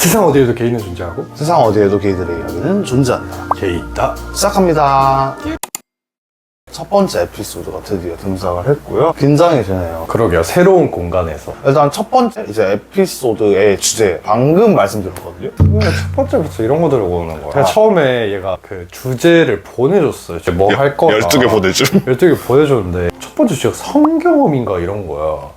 세상 어디에도 개인은 존재하고 세상 어디에도 게이들의 이야기는 존재한다. 개 있다. 시작합니다. 첫 번째 에피소드가 드디어 등장을 했고요. 긴장이 되네요. 그러게요. 새로운 공간에서. 일단 첫 번째 이제 에피소드의 주제 방금 말씀드렸거든요. 첫 번째부터 이런 거 들고 오는 거야. 제가 처음에 얘가 그 주제를 보내줬어요. 뭐 할 거다. 12개 보내줌. 12개 보내줬는데 첫 번째 주제가 성경험인가 이런 거야.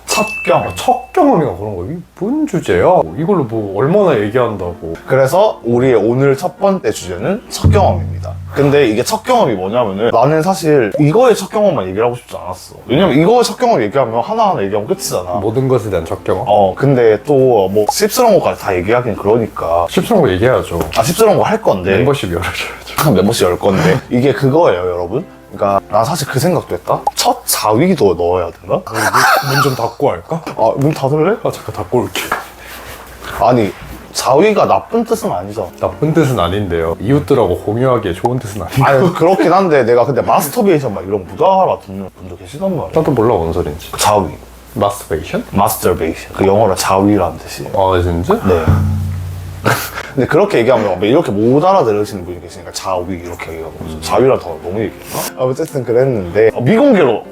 첫 경험. 첫 경험인가 그런 거야. 이게 뭔 주제야? 이걸로 뭐 얼마나 얘기한다고. 그래서 우리의 오늘 첫 번째 주제는 첫 경험입니다. 근데 이게 첫 경험이 뭐냐면은 나는 사실 이거의 첫 경험만 얘기를 하고 싶지 않았어. 왜냐면 이거의 첫 경험 얘기하면 하나하나 얘기하면 끝이잖아. 모든 것에 대한 첫 경험? 근데 또 뭐 씁쓸한 것까지 다 얘기하긴 그러니까 씁쓸한 거 얘기해야죠. 씁쓸한 거 할 건데 멤버십 열어줘야죠. 멤버십 열 건데 이게 그거예요 여러분. 그러니까 난 사실 그 생각도 했다. 첫 4위도 넣어야 되나? 문 좀 닫고 할까? 문 닫을래? 잠깐 닫고 올게. 아니 4위가 나쁜 뜻은 아니죠. 나쁜 뜻은 아닌데요. 이웃들하고 공유하기에 좋은 뜻은 아니고. 아니 그렇긴 한데 내가 근데 마스터베이션 막 이런 무당하라 듣는 분도 계시단 말이야. 나도 몰라 뭔 소린지. 자위, 마스터베이션? 마스터베이션. 그 영어로 자위라는 뜻이에요. 아 진짜? 네. 근데 그렇게 얘기하면 이렇게 못 알아들으시는 분이 계시니까 자위 이렇게 얘기하고 자위라 더 너무 얘기했나? 어쨌든 그랬는데 미공개로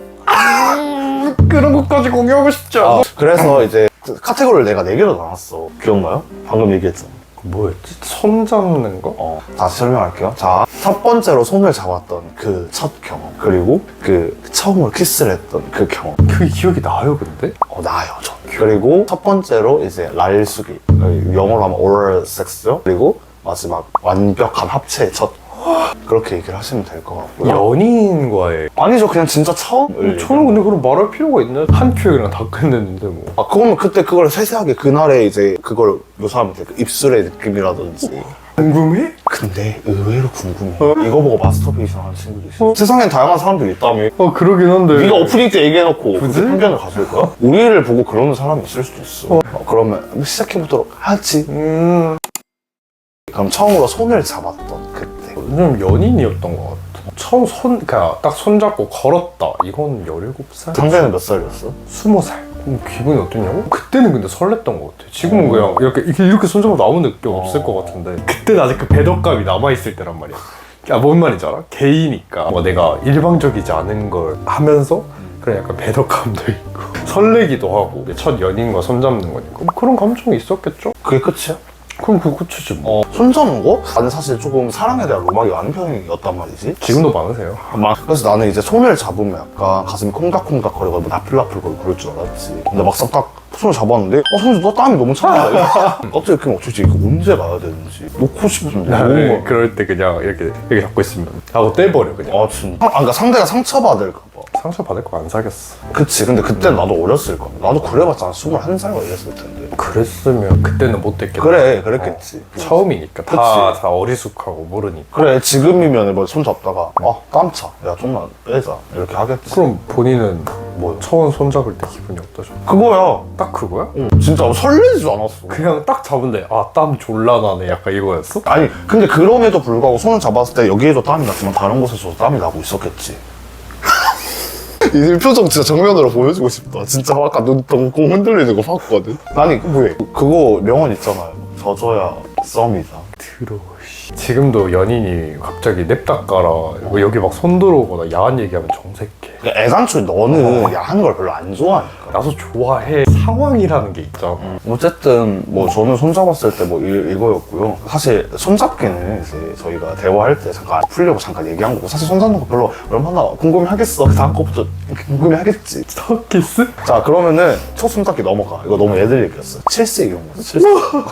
그런 것까지 공유하고 싶지 않아. 그래서 이제 그 카테고리를 내가 4개로 나눴어. 기억나요? 방금 얘기했잖아. 뭐였지? 손 잡는 거? 다시 설명할게요. 자, 첫 번째로 손을 잡았던 그 첫 경험, 그리고 그 처음으로 키스를 했던 그 경험. 그게 기억이 나요 근데? 나요, 전. 그리고 첫 번째로 이제 날수기, 영어로 하면 oral sex죠. 그리고 마지막 완벽한 합체의 첫. 그렇게 얘기를 하시면 될 것 같고요. 연인과의 아니죠, 그냥 진짜 처음. 저는 근데 그럼 말할 필요가 있나? 한 큐역이랑 다 끝냈는데 뭐. 그러면 그때 그걸 세세하게 그날에 이제 그걸 묘사하면 돼. 그 입술의 느낌이라든지. 궁금해? 근데 의외로 궁금해. 이거 보고 마스터베이션 하는 친구도 있어. 세상엔 다양한 사람들이 있다며. 그러긴 한데. 네가 오프닝 때 얘기해놓고 굳이? 그 편견을 가질 거야? 우리를 보고 그러는 사람이 있을 수도 있어. 그러면 시작해보도록 하지. 그럼 처음으로 손을 잡았던 그때. 좀 연인이었던 것 같아. 처음 그냥 딱 손잡고 걸었다. 이건 17살? 상대는 몇 살이었어? 20살. 기분이 어땠냐고? 그때는 근데 설렜던 것 같아. 지금은 그냥 이렇게 손잡고 나오는 느낌 없을 것 같은데. 그때는 아직 그 배덕감이 남아있을 때란 말이야. 뭔 말인지 알아? 게이니까 내가 일방적이지 않은 걸 하면서 그런 약간 배덕감도 있고 설레기도 하고 첫 연인과 손잡는 거니까 그런 감정이 있었겠죠? 그게 끝이야? 그럼 그거 끝이지 뭐. 손잡는 거? 나는 사실 조금 사랑에 대한 로망이 많은 편이었단 말이지. 지금도 많으세요? 그래서 나는 이제 손을 잡으면 약간 가슴이 콩닥콩닥거리고 나풀나풀거리고 그럴 줄 알았지. 근데 막상 딱 손을 잡았는데 손에서 또 땀이 너무 차는 거야. 갑자기 이렇게 어쩌지 이거 언제 가야 되는지 놓고 싶은데 너무 막. 그럴 때 그냥 이렇게 잡고 있으면 하고 떼버려 그냥. 진짜. 그러니까 상대가 상처받을까 봐. 상처받을 거 안 사겠어. 그치. 근데 그땐 나도 어렸을 거야. 나도 그래봤자 21살과 이랬을 텐데. 그랬으면 그때는 못 됐겠다. 그래 그랬겠지. 처음이니까 다 어리숙하고 모르니까. 그래 지금이면 뭐 손 잡다가 땀차 야 좀만 빼자 이렇게 하겠지. 그럼 본인은 뭐 처음 손잡을 때 기분이 어떠죠? 그거야. 딱 그거야? 진짜 설레지도 않았어. 그냥 딱 잡은데 땀 졸라 나네 약간 이거였어? 아니 근데 그럼에도 불구하고 손을 잡았을 때 여기에도 땀이 났지만 다른 곳에서도 땀이 나고 있었겠지. 이 표정 진짜 정면으로 보여주고 싶다. 진짜 아까 눈 덩콩 흔들리는 거 봤거든. 아니 왜 그거 명언 있잖아요. 져줘야 썸이다. 들어. 지금도 연인이 갑자기 냅다 깔아 여기 막 손 들어오거나 야한 얘기하면 정색해. 그러니까 애당초에 너는 야한 걸 별로 안 좋아하니까. 나도 좋아해. 상황이라는 게 있잖아. 어쨌든 뭐 저는 손 잡았을 때 뭐 이거였고요. 사실 손 잡기는 이제 저희가 대화할 때 잠깐 풀려고 잠깐 얘기한 거고 사실 손 잡는 거 별로 얼마나 궁금해하겠어. 그 다음 거부터 궁금해하겠지. 첫 키스? 자 그러면은 첫 손 잡기 넘어가. 이거 너무 애들 얘기였어. 7세 이런 거. 7세.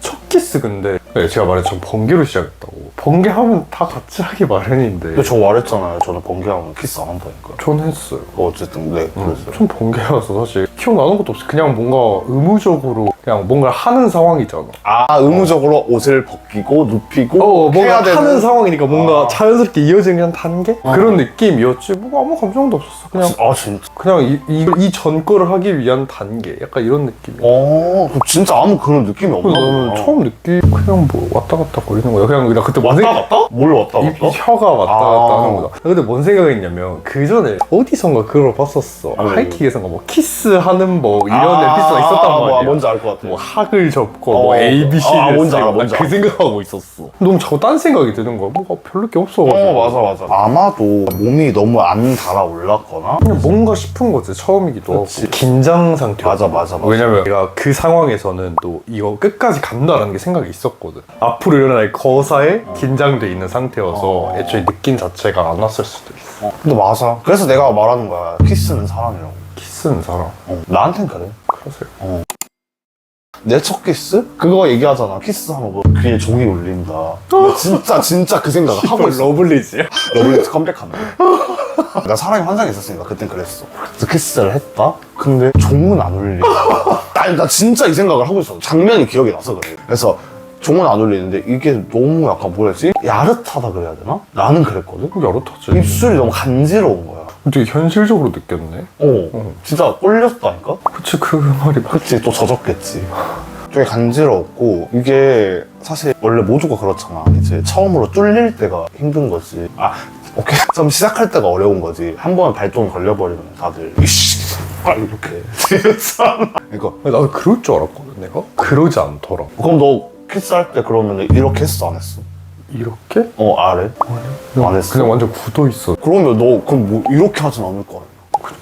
첫 키스 근데 제가 말했죠. 번개로 시작했다고. 번개하면 다 같이 하기 마련인데. 근데 저 말했잖아요. 저는 번개하면 키스 안 한다니까. 전 했어요. 어쨌든 네 그랬어요. 좀 번개라서 사실 기억나는 것도 없어. 그냥 뭔가 의무적으로 그냥 뭔가를 하는 상황이잖아. 의무적으로 옷을 벗기고 눕히고 뭔가 해야 되는 하는 상황이니까 뭔가 자연스럽게 이어지는 그냥 단계? 그런 느낌이었지. 뭐 아무 감정도 없었어. 그냥 진짜. 그냥 이 전 거를 하기 위한 단계. 약간 이런 느낌이야. 그럼 진짜 아무 그런 느낌이 없나 나는 보다. 처음 느끼 그냥 뭐 왔다 갔다 거리는 거야. 그냥 나 그때 뭔 왔다 갔다? 뭘 왔다 이 갔다? 혀가 왔다 아. 갔다 하는 거다. 근데 뭔 생각했냐면 그 전에 어디선가 그걸 봤었어. 하이킥에선가 뭐 키스하는 뭐 이런 에피소드가 있었단 말이야. 뭔지 알 것 같아. 뭐 학을 접고 뭐 A, B, C를 뭔지 알아, 쓰고 뭔지 그 알아. 생각하고 있었어. 너무 자꾸 딴 생각이 드는 거야. 뭐가 별로 게 없어가지고. 맞아. 아마도 몸이 너무 안 달아올랐거나? 그냥 뭔가 싶은 거지. 처음이기도 그치. 하고. 긴장 상태. 맞아. 왜냐면 내가 그 상황에서는 또 이거 끝까지 간다라는 게 생각이 있었거든. 앞으로 일어날 거사에 긴장돼 있는 상태여서 애초에 느낌 자체가 안 왔을 수도 있어. 근데 맞아. 그래서 내가 말하는 거야. 키스는 사랑이라고. 키스는 사람. 나한텐 그래. 그러세요. 내 첫 키스? 그거 얘기하잖아. 키스하면 뭐 귀에 종이 울린다. 나 진짜 그 생각을 하고 있어. 러블리즈야? 러블리즈 컴백한다. 나 사랑의 환상이 있었으니까 그땐 그랬어. 그래서 키스를 했다? 근데 종은 안 울리고. 나 진짜 이 생각을 하고 있어. 장면이 기억이 나서 그래. 그래서 종은 안 울리는데 이게 너무 약간 뭐랬지? 야릇하다 그래야 되나? 나는 그랬거든? 야릇하지. 입술이 너무 간지러운 거야. 되게 현실적으로 느꼈네. 진짜 꼴렸다니까? 그치, 그 말이 맞 그치, 또 젖었겠지. 되게 간지러웠고, 이게 사실 원래 모두가 그렇잖아. 이제 처음으로 뚫릴 때가 힘든 거지. 오케이. 좀 시작할 때가 어려운 거지. 한 번 발동 걸려버리면 다들, 이씨, 이렇게. 그러니까, 나도 그럴 줄 알았거든, 내가? 그러지 않더라. 그럼 너 키스할 때 그러면 이렇게 했어, 안 했어? 이렇게? 아래? 안 했어? 그냥 완전 굳어 있어. 그러면 너, 그럼 뭐, 이렇게 하진 않을 거 아니야?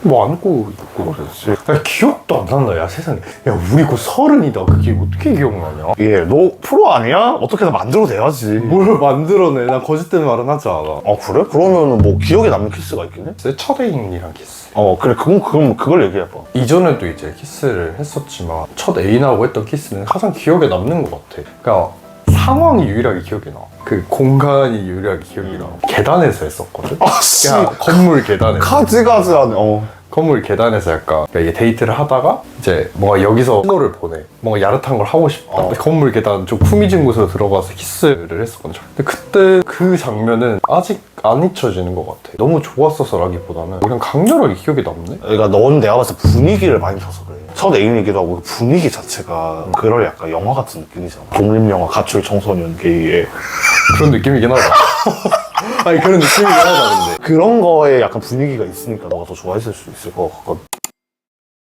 뭐 안고 있고 그랬지. 야, 기억도 안 난다, 야, 세상에. 야, 우리 곧 30이다. 그게 어떻게 기억나냐? 너 프로 아니야? 어떻게든 만들어 내야지. 뭘 만들어내. 난 거짓된 말은 하지 않아. 그래? 그러면은 뭐 기억에 남는 키스가 있긴 해? 내 첫 애인이랑 키스. 그래. 그걸 얘기해봐. 이전에도 이제 키스를 했었지만 첫 애인하고 했던 키스는 가장 기억에 남는 것 같아. 그러니까 상황이 유일하게 기억이 나. 그 공간이 유일하게 기억이 나. 계단에서 했었거든. 씨. 그냥 건물 계단에서. 가지가지하네. 건물 계단에서 약간 그러니까 이게 데이트를 하다가 이제 뭔가 여기서 신호를 보내. 뭔가 야릇한 걸 하고 싶다. 건물 계단 좀 후미진 곳으로 들어가서 키스를 했었거든. 근데 그때 그 장면은 아직 안 잊혀지는 것 같아. 너무 좋았어서라기보다는 그냥 강렬하게 기억에 남네. 그러니까 넌 내가 봤을 때 분위기를 많이 타서 그래. 첫 애인이기도 하고 그 분위기 자체가 그럴 약간 영화 같은 느낌이잖아. 독립영화 가출 청소년 게이의 그런 느낌이긴 하다. 아니 그런 느낌이긴 하다 근데. 그런 거에 약간 분위기가 있으니까 너가 더 좋아했을 수 있을 것 같거든.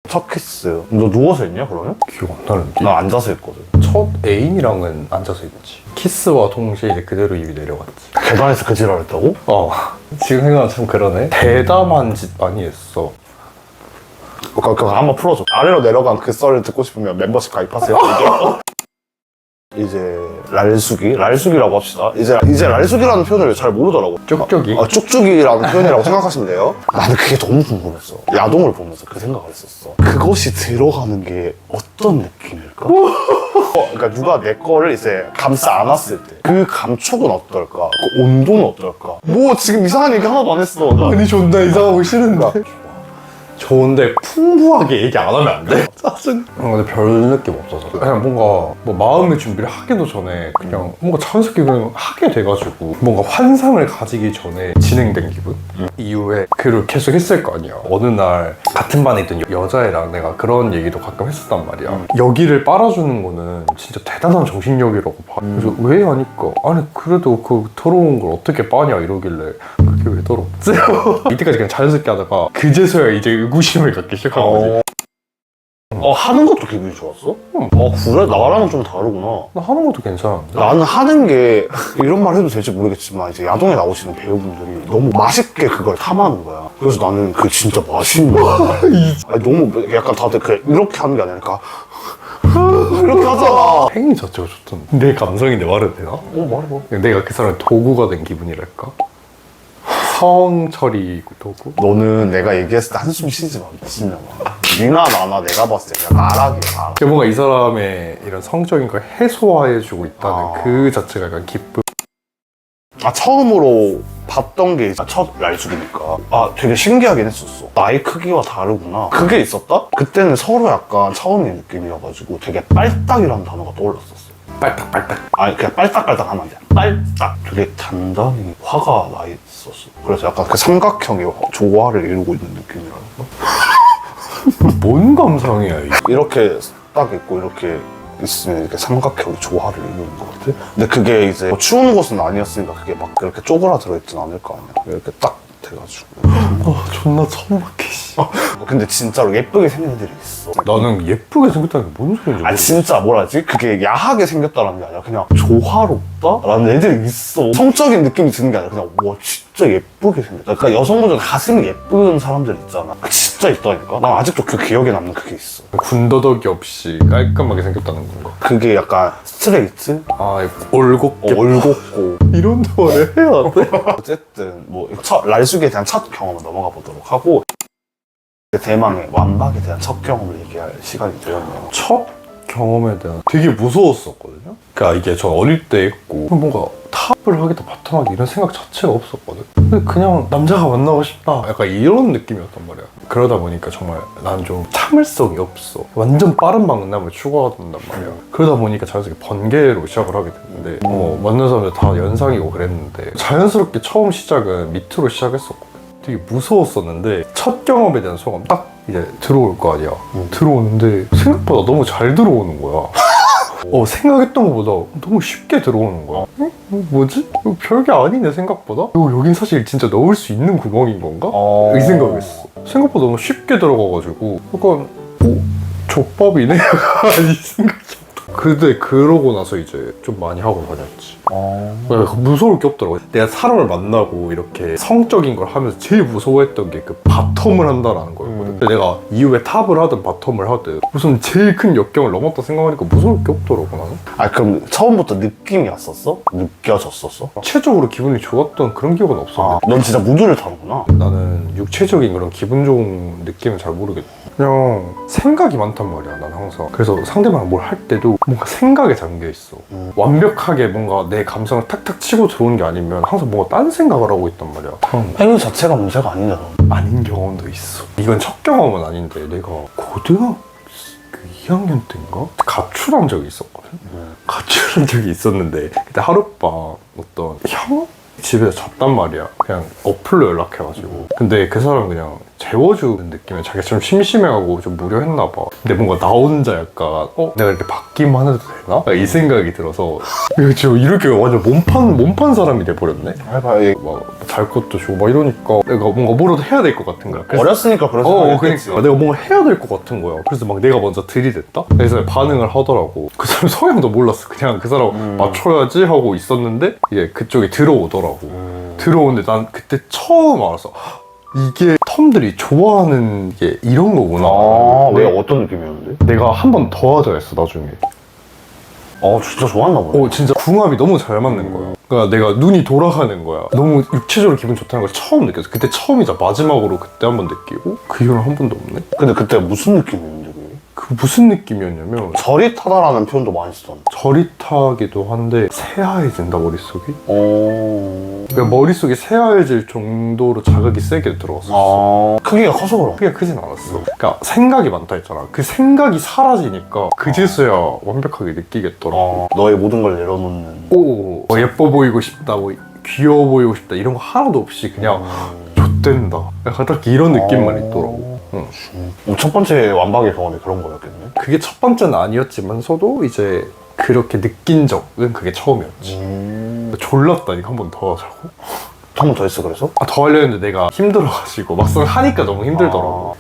첫 키스. 너 누워서 했냐 그러면? 기억 안 나는데. 나 앉아서 했거든. 첫 애인이랑은 앉아서 했지. 키스와 동시에 이제 그대로 입이 내려갔지. 계단에서 그 지랄 했다고? 지금 생각하면 참 그러네. 대담한 짓 많이 했어. 그거 한번 풀어줘. 아래로 내려간 그 썰을 듣고 싶으면 멤버십 가입하세요. 이제 랄숙이라고 합시다. 이제 랄숙이라는 표현을 잘 모르더라고. 쪽쪽이? 쭉쭉이라는 표현이라고 생각하시면 돼요. 나는 그게 너무 궁금했어. 야동을 보면서 그 생각을 했었어. 그것이 들어가는 게 어떤 느낌일까? 그러니까 누가 내 거를 이제 감싸 안았을 때 그 감촉은 어떨까? 그 온도는 어떨까? 뭐 지금 이상한 얘기 하나도 안 했어. 아니 존나 이상하고 싫은데. 좋은데 풍부하게 얘기 안 하면 안 돼? 짜증. 근데 별 느낌 없어서 그냥 뭔가 뭐 마음의 준비를 하기도 전에 그냥 뭔가 자연스럽게 그냥 하게 돼가지고 뭔가 환상을 가지기 전에 진행된 기분? 이후에 그걸 계속 했을 거 아니야. 어느 날 같은 반에 있던 여자애랑 내가 그런 얘기도 가끔 했었단 말이야. 여기를 빨아주는 거는 진짜 대단한 정신력이라고 봐. 그래서 왜 하니까 아니 그래도 그 더러운 걸 어떻게 빠냐 이러길래 그게 왜 더럽지? 이때까지 그냥 자연스럽게 하다가 그제서야 이제 의구심을 갖기 시작한 거지. 하는 것도 기분이 좋았어? 그래? 나랑은 좀 다르구나. 나 하는 것도 괜찮은데? 나는 하는 게 이런 말 해도 될지 모르겠지만 이제 야동에 나오시는 배우분들이 너무 맛있게 그걸 탐하는 거야. 그래서 나는 그게 진짜 맛있는 거야. 아니, 너무 약간 다들 이렇게 하는 게 아니라 이렇게 하잖아. 행위 자체가 좋던데. 내 감성인데 말해도 되나? 말해봐. 내가 그 사람의 도구가 된 기분이랄까? 성처리 도구? 너는 내가 얘기했을 때 한숨 쉬지 마, 미친년아. 니나 나나 내가 봤을 때 그냥 나락이야. 뭔가 이 사람의 이런 성적인 걸 해소해주고 있다는 그 자체가 약간 기쁨. 처음으로 봤던 게 이제 첫 랄숙이니까 되게 신기하긴 했었어. 나의 크기와 다르구나. 그게 있었다? 그때는 서로 약간 처음의 느낌이어가지고 되게 빨딱이라는 단어가 떠올랐었어. 빨딱빨딱. 아니 그냥 빨딱빨딱 하면 안 돼. 빨딱. 되게 단단히 화가 나 있었어. 그래서 약간 그 삼각형이 조화를 이루고 있는 느낌이랄까. 뭔 감상이야 이게. 이렇게 딱 있고 이렇게 있으면 이렇게 삼각형이 조화를 이루는 것 같아. 근데 그게 이제 뭐 추운 곳은 아니었으니까 그게 막 그렇게 쪼그라들어 있진 않을 거 아니야. 이렇게 딱 돼가지고. 존나 천박해 씨. 근데 진짜로 예쁘게 생긴 애들이 있어. 나는 예쁘게 생겼다는 게 뭔 소리인지 아 모르겠어. 진짜 뭐라지? 그게 야하게 생겼다는 게 아니라 그냥 조화롭다라는 애들이 있어. 성적인 느낌이 드는 게 아니라 그냥 와 진짜 예쁘게 생겼다. 그러니까 여성분들 가슴이 예쁜 사람들 있잖아. 진짜 있다니까. 난 아직도 그 기억에 남는 그게 있어. 군더더기 없이 깔끔하게 생겼다는 건가? 그게 약간 스트레이트? 아 올곧게 올곧고. 이런 말을 해야 돼? 어쨌든 뭐 랄숙에 대한 첫 경험을 넘어가 보도록 하고 대망의 완박에 대한 첫 경험을 얘기할 시간이 되었네요. 첫 경험에 대한 되게 무서웠었거든요. 그러니까 이게 저 어릴 때 했고 뭔가 탑을 하겠다 바텀하기 이런 생각 자체가 없었거든. 근데 그냥 남자가 만나고 싶다 약간 이런 느낌이었단 말이야. 그러다 보니까 정말 난 좀 참을성이 없어. 완전 빠른 만남을 추구한단 말이야. 그러다 보니까 자연스럽게 번개로 시작을 하게 됐는데 만난 사람들 다 연상이고 그랬는데 자연스럽게 처음 시작은 밑으로 시작했었거든. 되게 무서웠었는데 첫 경험에 대한 소감 딱 이제 들어올 거 아니야. 들어오는데 생각보다 너무 잘 들어오는 거야. 생각했던 것보다 너무 쉽게 들어오는 거야. 뭐지? 이거 별게 아니네 생각보다? 여긴 사실 진짜 넣을 수 있는 구멍인 건가? 이 생각했어. 생각보다 너무 쉽게 들어가가지고 약간 족밥이네? 이 생각이. 근데 그러고 나서 이제 좀 많이 하고 다녔지. 무서울 게 없더라고. 내가 사람을 만나고 이렇게 성적인 걸 하면서 제일 무서워했던 게 그 바텀을 한다라는 거였거든. 근데 내가 이후에 탑을 하든 바텀을 하든 무슨 제일 큰 역경을 넘었다 생각하니까 무서울 게 없더라고 나는. 아 그럼 처음부터 느낌이 왔었어? 느껴졌었어? 체적으로 기분이 좋았던 그런 기억은 없었는데 넌 진짜 무드를 타는구나. 나는 육체적인 그런 기분 좋은 느낌은 잘 모르겠어. 그냥 생각이 많단 말이야 난 항상. 그래서 상대방 뭘 할 때도 뭔가 생각에 잠겨있어. 완벽하게 뭔가 내 감성을 탁탁 치고 들어오는 게 아니면 항상 뭔가 딴 생각을 하고 있단 말이야. 행위 자체가 문제가 아니잖아. 아닌 경험도 있어. 이건 첫 경험은 아닌데 내가 고등학교 2학년 때인가? 가출한 적이 있었거든. 가출한 적이 있었는데 그때 하룻밤 어떤 형? 집에서 잤단 말이야. 그냥 어플로 연락해가지고. 근데 그 사람 그냥 재워주는 느낌에 자기가 좀 심심해하고 좀 무료했나 봐. 근데 뭔가 나 혼자 약간 내가 이렇게 받기만 해도 되나? 이 생각이 들어서 지금 이렇게 완전 몸판 사람이 돼버렸네. 막 잘 것도 주고 막 이러니까 내가 뭔가 뭐라도 해야 될 것 같은 거야. 어렸으니까 그래서 그러니까 내가 뭔가 해야 될 것 같은 거야. 그래서 막 내가 먼저 들이댔다? 그래서 반응을 하더라고. 그 사람 성향도 몰랐어. 그냥 그 사람 맞춰야지 하고 있었는데 이게 그쪽에 들어오더라고. 들어오는데 난 그때 처음 알았어. 이게 텀들이 좋아하는 게 이런 거구나. 왜 어떤 느낌이었는데? 내가 한 번 더 하자 했어 나중에. 진짜 좋았나 보네. 진짜 궁합이 너무 잘 맞는 거야. 그러니까 내가 눈이 돌아가는 거야. 너무 육체적으로 기분 좋다는 걸 처음 느꼈어. 그때 처음이자 마지막으로 그때 한 번 느끼고 그 이후로는 한 번도 없네. 근데 그때 무슨 느낌이었는데 그게? 그 무슨 느낌이었냐면 저릿하다라는 표현도 많이 쓰던데. 저릿하기도 한데 새하얘진다 머릿속이. 어... 그러니까 머릿속이 새하얘질 정도로 자극이 세게 들어왔어. 크기가 커서 그런 크기가 크진 않았어. 그러니까 생각이 많다 했잖아. 그 생각이 사라지니까 그제서야 완벽하게 느끼겠더라고. 너의 모든 걸 내려놓는. 예뻐 보이고 싶다, 뭐 귀여워 보이고 싶다 이런 거 하나도 없이 그냥 좆된다. 약간 딱 이런 느낌만 있더라고. 첫 번째 완박의 경험이 그런 거였겠네. 그게 첫 번째는 아니었지만서도 이제 그렇게 느낀 적은 그게 처음이었지. 졸랐다니까 한 번 더 하자고. 한 번 더 했어 그래서? 더 하려 했는데 내가 힘들어가지고 막상 하니까 너무 힘들더라고.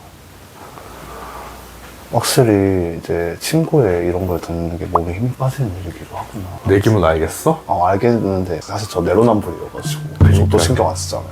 확실히 이제 친구의 이런 걸 듣는 게 몸에 힘이 빠지는 일이기도 하구나. 내 기분 알겠어? 알겠는데 사실 저 내로남불이어가지고 그것도 신경 안 쓰잖아.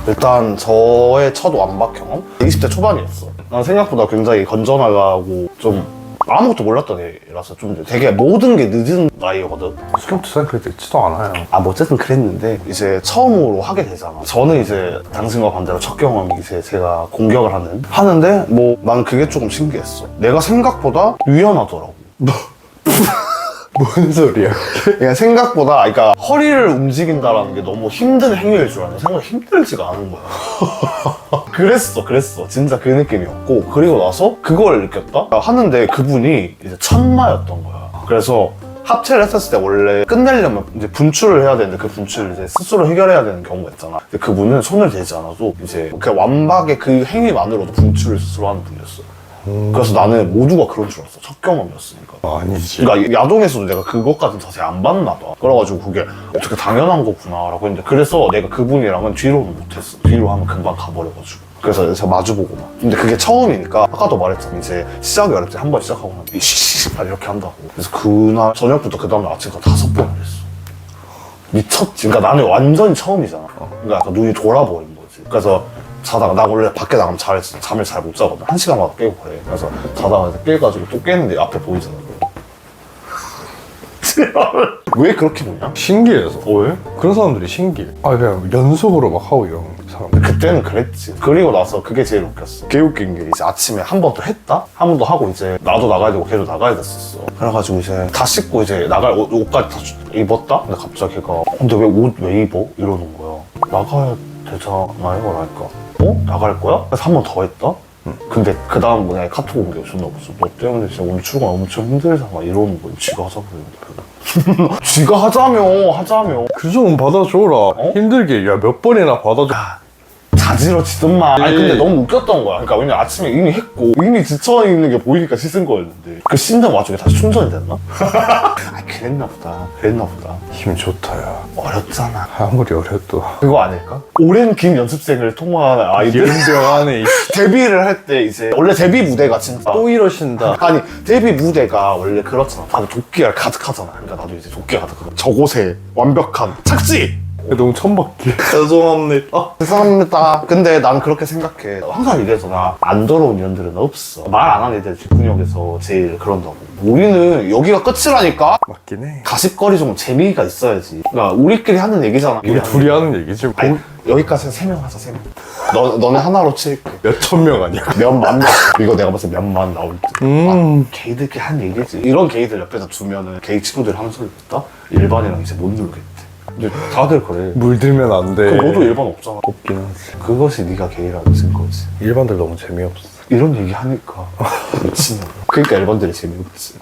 일단 저의 첫 완박 경험? 20대 초반이었어. 난 생각보다 굉장히 건전하고 좀 아무것도 몰랐던 애라서 좀 되게 모든 게 늦은 나이거든. 신경 쓰는 그렇게 늦지도 않아요. 뭐 어쨌든 그랬는데 이제 처음으로 하게 되잖아. 저는 이제 당신과 반대로 첫 경험이 이제 제가 공격을 하는데 뭐 나는 그게 조금 신기했어. 내가 생각보다 유연하더라고. 뭔 소리야? 그냥 생각보다 그러니까 허리를 움직인다라는 게 너무 힘든 행위일 줄 알았는데 생각보다 힘들지가 않은 거야. 그랬어 진짜 그 느낌이었고, 그리고 나서 그걸 느꼈다? 하는데 그분이 이제 천마였던 거야. 그래서 합체를 했었을 때 원래 끝내려면 이제 분출을 해야 되는데 그 분출을 이제 스스로 해결해야 되는 경우가 있잖아. 근데 그분은 손을 대지 않아도 이제 그 완박의 그 행위만으로도 분출을 스스로 하는 분이었어. 그래서 나는 모두가 그런 줄 알았어. 첫 경험이었으니까. 아니지. 그러니까 야동에서도 내가 그것까지 자세히 안 봤나 봐. 그래가지고 그게 어떻게 당연한 거구나라고 했는데 그래서 내가 그분이랑은 뒤로는 못했어. 뒤로 하면 금방 가버려가지고. 그래서 제가 마주보고 막. 근데 그게 처음이니까 아까도 말했잖아. 이제 시작이 어렵지. 한 번 시작하고 나면 이씨씨발 이렇게 한다고. 그래서 그날 저녁부터 그 다음날 아침까지 5번을 했어. 미쳤지. 그러니까 나는 완전히 처음이잖아. 그러니까 약간 눈이 돌아버린 거지. 그래서 자다가 나 원래 밖에 나가면 잠을 잘 못 자거든. 1시간마다 깨고 그래. 그래서 자다가 깨가지고 또 깨는데 앞에 보이잖아. 왜 그렇게 보냐? 신기해서. 왜? 그런 사람들이 신기해. 아, 그냥 연속으로 막 하고 이런 사람들. 그때는 그랬지. 그리고 나서 그게 제일 웃겼어. 개 웃긴 게 이제 아침에 한 번 더 했다? 한 번 더 하고 이제 나도 나가야 되고 걔도 나가야 됐었어. 그래가지고 이제 다 씻고 이제 나갈 옷까지 다 입었다? 근데 갑자기 걔가 근데 왜 옷 왜 입어? 이러는 거야. 나가야 되잖아요? 라니까 어? 나갈 거야? 그래서 한 번 더 했다? 근데 그 다음 뭐냐 카톡 온 게 존나 없어. 너 때문에 진짜 오늘 출근 엄청 힘들잖아 이러는 거야. 지가 하자고 그랬는데 지가 하자며 그 정도는 받아줘라. 힘들게 야 몇 번이나 받아줘. 자지러지던만. 아니 근데 너무 웃겼던 거야. 그러니까 왜냐면 아침에 이미 했고 이미 지쳐있는 게 보이니까 씻은 거였는데 그 씻는 와중에 다시 충전이 됐나? 아 그랬나 보다. 힘 좋다, 야. 어렵잖아. 아무리 어려도. 그거 아닐까? 오랜 긴 연습생을 통과한 아이들 연병 안에 데뷔를 할 때 이제 원래 데뷔 무대가 진짜 또 이러신다. 아니 데뷔 무대가 원래 그렇잖아. 다들 도끼가 가득하잖아. 그러니까 나도 이제 도끼가 가득하다. 저곳에 완벽한 착지! 너무 천박해. 죄송합니다. 죄송합니다. 근데 난 그렇게 생각해. 항상 얘기하잖아. 안 더러운 년들은 없어. 말 안 하는 애들 뒷구녕에서 제일 그런다고. 우리는 여기가 끝이라니까? 맞긴 해. 가십거리 좀 재미가 있어야지. 그러니까 우리끼리 하는 얘기잖아. 우리 둘이 하는 얘기지. 아니, 여기까지 3명 하자, 3명. 너네 하나로 칠게. 몇천 명 아니야? 몇만 명. 이거 내가 봤을 때 몇만 나올 듯. 아, 게이들끼리 한 얘기지. 이런 게이들 옆에서 두면은 게이 친구들 하는 소리 듣다? 일반이랑 이제 못 놀겠대. 근데 다들 그래. 물들면 안 돼. 그럼 너도 일반 없잖아. 없긴 하지. 그것이 네가 게이라는 증거지. 일반들 너무 재미없어. 이런 얘기 하니까 미친놈. 그러니까 일반들이 재미없지.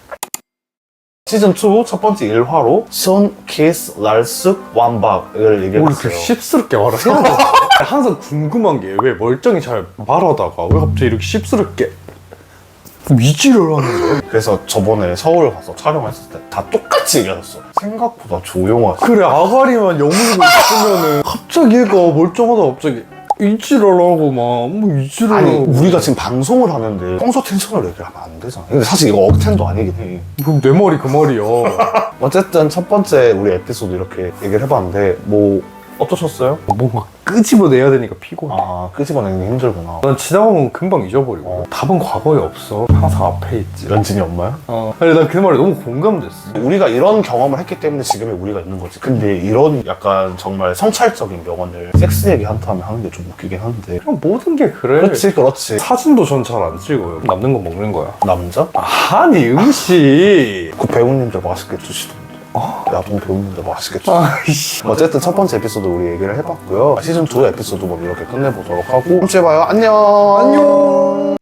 시즌2 첫 번째 1화로 션, 키스, 날쓱, 완박을 우리 얘기했어요. 그 씹스럽게 말을 해야 돼. 항상 궁금한 게 왜 멀쩡히 잘 말하다가 왜 갑자기 이렇게 씹스럽게 위지를 하는 거야? 그래서 저번에 서울 가서 촬영했을 때 다 똑같이 얘기하셨어. 생각보다 조용하지. 그래, 아가리만 여물고 있으면은 갑자기 얘가 멀쩡하다 갑자기 위지를 하고 뭐 위지를 아니 하고. 우리가 지금 방송을 하는데 평소 텐션을 얘기하면 안 되잖아. 근데 사실 이거 억텐도 아니긴 해. 그럼 내 말이 그 말이야. 어쨌든 첫 번째 우리 에피소드 이렇게 얘기를 해봤는데 뭐 어떠셨어요? 뭔가 끄집어내야 되니까 피곤해. 아 끄집어내는 게 힘들구나. 난 지나가 보면 금방 잊어버리고 답은 과거에 없어. 항상 앞에 있지. 연진이 엄마야? 아니 난 그 말에 너무 공감됐어. 우리가 이런 경험을 했기 때문에 지금의 우리가 있는 거지. 근데 이런 약간 정말 성찰적인 명언을 섹스 얘기 한타면 하는 게 좀 웃기긴 한데. 그냥 모든 게 그래. 그렇지. 사진도 전 잘 안 찍어요. 남는 거 먹는 거야. 남자? 아니 음식. 그 배우님들 맛있게 드시던데. 야동 배우님들 맛있게 드시던데. 아이씨. 어쨌든 첫 번째 에피소드 우리 얘기를 해봤고요. 시즌2 에피소드 뭐 이렇게 끝내보도록 하고 다음 주에 봐요. 안녕. 안녕.